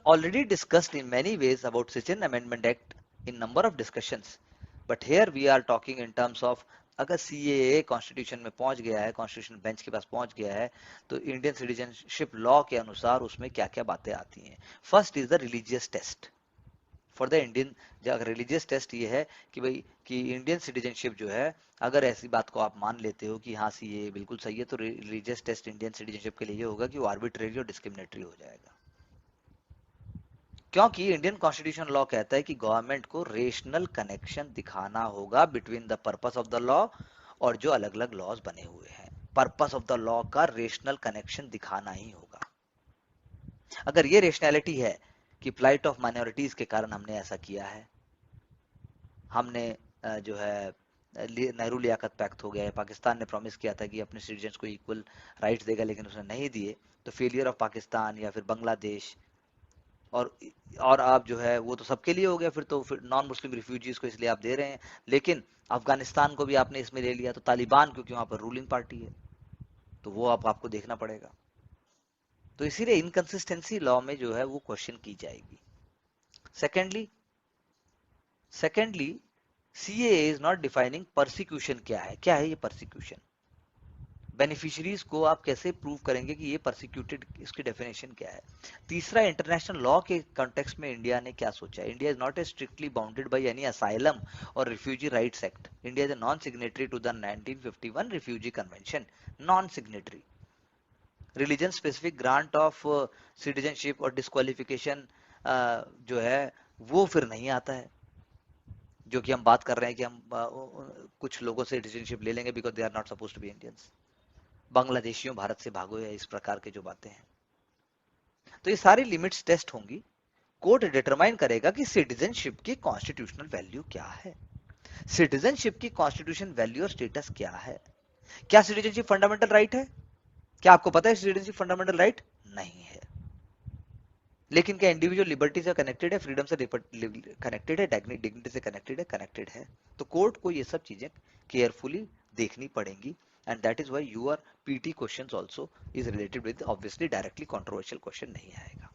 already discussed in many ways about such an amendment act in number of discussions, but here we are talking in terms of अगर CAA constitution में पहुंच गया है, constitution bench के पास पहुंच गया है, तो इंडियन सिटीजनशिप लॉ के अनुसार उसमें क्या क्या बातें आती हैं. First is the religious test for the Indian. अगर रिलीजियस टेस्ट ये है कि भाई कि इंडियन सिटीजनशिप जो है, अगर ऐसी बात को आप मान लेते हो कि हाँ CAA बिल्कुल सही है, तो रिलीजियस टेस्ट इंडियन सिटीजनशिप के लिए ये होगा कि वो आर्बिट्रेरी और डिस्क्रिमिनेटरी हो जाएगा. क्योंकि इंडियन कॉन्स्टिट्यूशन लॉ कहता है कि गवर्नमेंट को रेशनल कनेक्शन दिखाना होगा between the purpose of the law और जो अलग अलग लॉज बने हुए हैं. पर्पस ऑफ द लॉ का रेशनल कनेक्शन दिखाना ही होगा. अगर ये रेशनैलिटी है कि फ्लाइट ऑफ माइनॉरिटीज के कारण हमने ऐसा किया है, हमने जो है नेहरू लियाकत पैक्ट हो गया है, पाकिस्तान ने प्रॉमिस किया था कि अपने सिटीजन्स को इक्वल राइट्स देगा लेकिन उसने नहीं दिए, तो फेलियर ऑफ पाकिस्तान या फिर बांग्लादेश और और आप जो है वो तो सबके लिए हो गया, फिर तो फिर नॉन मुस्लिम रिफ्यूजीज को इसलिए आप दे रहे हैं, लेकिन अफगानिस्तान को भी आपने इसमें ले लिया, तो तालिबान क्योंकि वहां पर रूलिंग पार्टी है, तो वो आपको देखना पड़ेगा. तो इसीलिए इनकंसिस्टेंसी लॉ में जो है वो क्वेश्चन की जाएगी. Secondly secondly CAA is not defining persecution. क्या है ये परसिक्यूशन. बेनिफिशरीज को आप कैसे प्रूव करेंगे कि ये परसिक्यूटेड, इसकी डेफिनेशन क्या है. तीसरा, इंटरनेशनल लॉ के कॉन्टेक्स्ट में इंडिया ने क्या सोचा है. India is not a strictly bounded by any asylum और refugee rights act. India is a non signatory to the 1951 refugee convention. Non signatory. Religion specific grant of citizenship और disqualification जो है वो फिर नहीं आता है, जो कि हम बात कर रहे हैं कि हम कुछ लोगों से सिटीजनशिप ले लेंगे because they are not suppose to be Indians. बांग्लादेशियों भारत से भागो या इस प्रकार के जो बातें हैं. तो ये सारी लिमिट्स टेस्ट होंगी. कोर्ट डिटरमाइन करेगा कि सिटीजनशिप की कॉन्स्टिट्यूशनल वैल्यू क्या है. सिटीजनशिप की कॉन्स्टिट्यूशन वैल्यू और स्टेटस क्या है. क्या सिटीजनशिप फंडामेंटल राइट है. क्या आपको पता है सिटीजनशिप फंडामेंटल राइट नहीं है. लेकिन क्या इंडिविजुअल लिबर्टी से कनेक्टेड है, फ्रीडम से कनेक्टेड है, डिग्निटी से कनेक्टेड है. तो कोर्ट को ये सब चीजें केयरफुली देखनी पड़ेंगी. And that is why your PT questions also is related with, obviously directly controversial question नहीं आएगा.